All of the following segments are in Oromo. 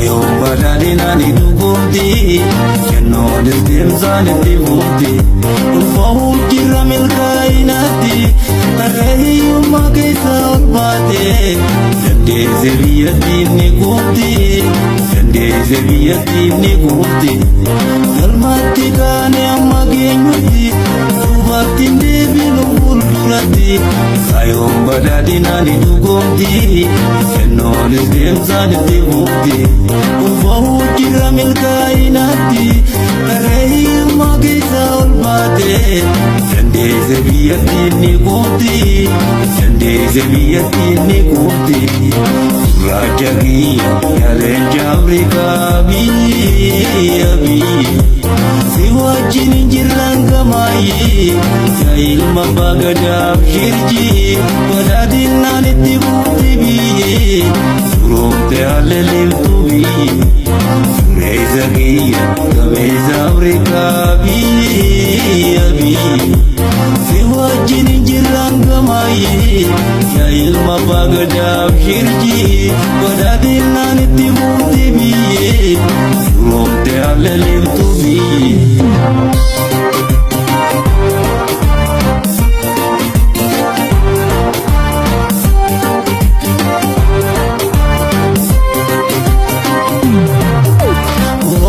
Sayom badadina ni dugumti Kenno disdimsa ni dibumti Ulfahu kiramil kainati Tarahiyumma kaisa ulbate Jande zebiyati ni gumti Jande zebiyati ni gumti Galmati kane amma genyuti Dubatin debinu buldurati Sayom badadina ni dugumti Kenno disdimsa ni dibumti Ulfahu kiramil kainati Tarahiyumma kaisa ulbate Jande zebiyati ni gumti Jande zebiyati ni gumti Rajagi yalen jabrika bi Siwajin jiranga mai Ya ilma bagadab shirji Badadin naniti bukti bi Surum te alelil tubi Surezagi kame jabrika bi Siwajin jiranga mai Ya ilma bagadab shirji Badadin naniti bukti bi Surum te alelil tubi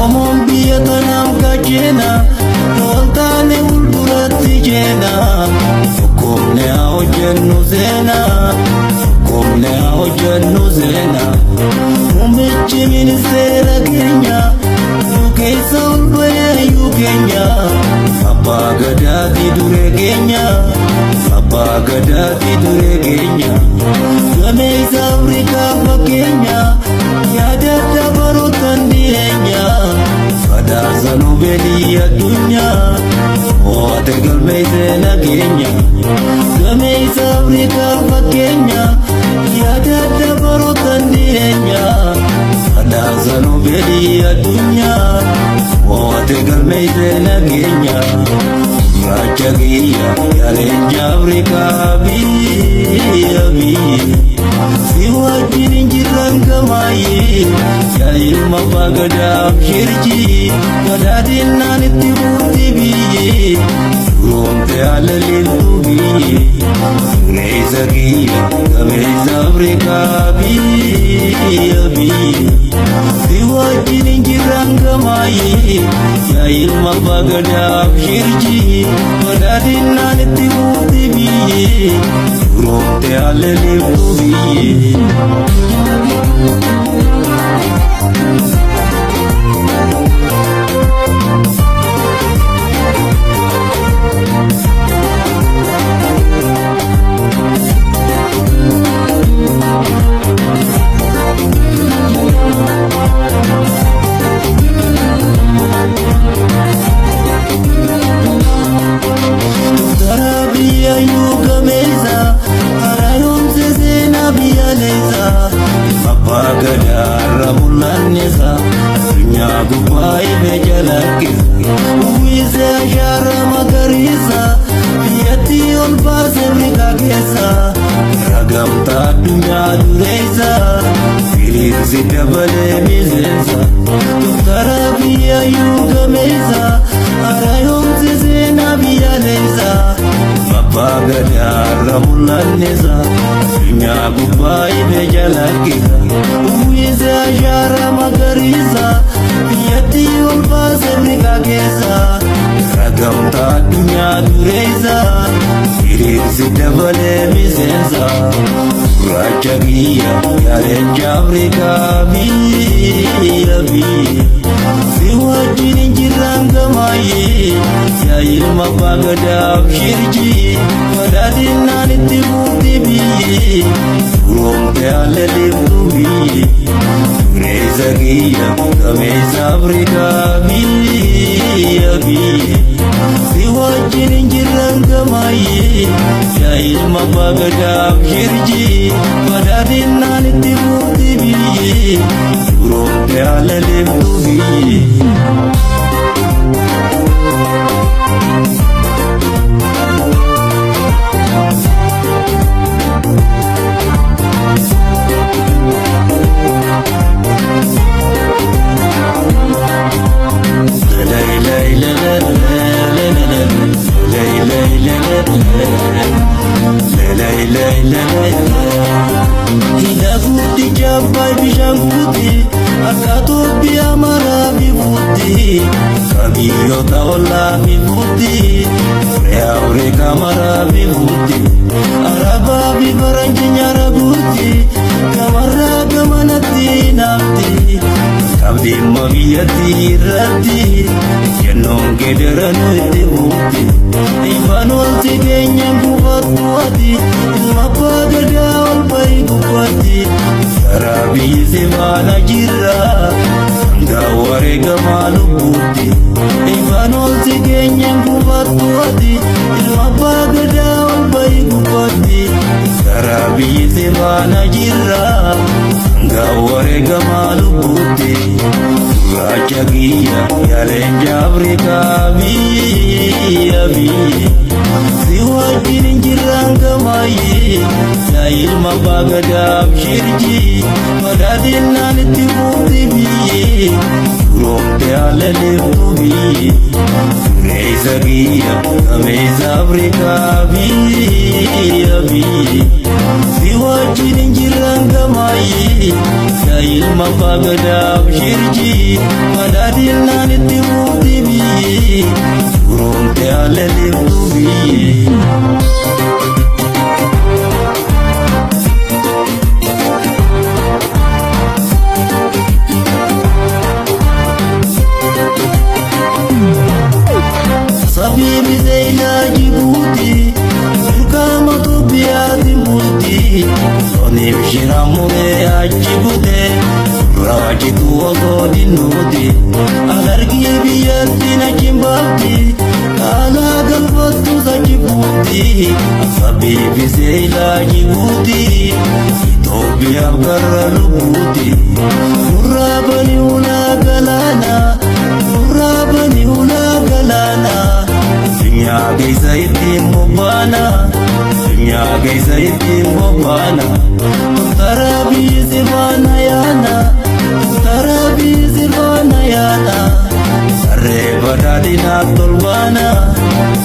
Omon biya tanam kajena Toltane uldurati jena Hukumne ao jennu zena Hukumne ao jennu zena Umbechi ministera Kenya Yukeisa ulbaya yukenya Abba gadati dure Kenya Abba gadati dure Kenya Gameisa Afrika fa Kenya Yadata barutan direnya Fadazanu beli dunya Ote galmeise na Kenya Gameisa Afrika fa Kenya Yadata barutan direnya Fadazanu beli dunya Ote galmeise na Kenya Rajagiya yalenja Afrika bi Siwajin jiranga mai Ya ilma bagadab shirji Badadin naniti bukti bi Surum te alalil tubi Surezagi kameza Afrika bi Siwajin jiranga mai Ya ilma bagadab shirji Badadin naniti bukti bi Surum te alalil tubi Tarabia yugameza Arayum zezena biyaleza Mapagadara mulaneza Dunya gubai bejalakiza Uwize ashara magariza Biyati olbase mrikageza Ragamta dunya dureza Filizi dabale mizeza Tarabia yugameza Arayum zezena biyaleza Mapagadara mulaneza Dunya gubai bejalakiza Uwize ashara magariza Biyati olbase mrikageza Ragamta dunya dureza Filizi dabale mizeza Rajagiya yalenja Afrika bi Siwajin jiranga mai Ya ilma bagadab shirji Badadin naniti bukti bi Surum te alalil tubi Surezagiya kameza Afrika bi Siwajin jiranga mai Ya ilma bagadab shirji Badadin naniti bukti bi Surum te alalil tubi bishanguti akatu biya mara bibuti kabiyo tawla bibuti ya ure kamara bibuti araba bibaranji nyara buti kamara gamanati nafti kabdi mabiyati rati yenong gederanu tibuti ibanul tigenya buat-buati ilmapa gadawal bayi buati Rabi semana jira Gaware gamalu buti Ibanol tigenya buat-buati ilmapa gadawal bayi buati Rabi semana jira Gaware gamalu buti Raja giya yalenja Afrika biya Siwajin jiranga mayi ya ilma bagada shirji madadin nanti buti biye rompe alele bubi reza giya kameza Afrika biya Siwajin jiranga mayi ya ilma bagada shirji madadin nanti buti biye rompe alele bubi Sabibi Zeyla Jibuti Surkama Tubiati Multi Soni Bishira Mure Ajibute Raji Tuogo Dinudi Alargi Biyati Najimbati Ala Galvatu Zajibuti Sabibi Zeyla Jibuti Ethiopia Garalubuti Murabani Una Galana Murabani Una Galana Dunya gaisa itin mubana Dunya gaisa itin mubana Tarabi zirvana yana Tarabi zirvana yana Sarre badadina tolbana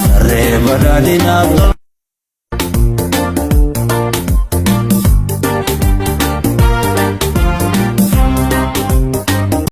Sarre badadina tolbana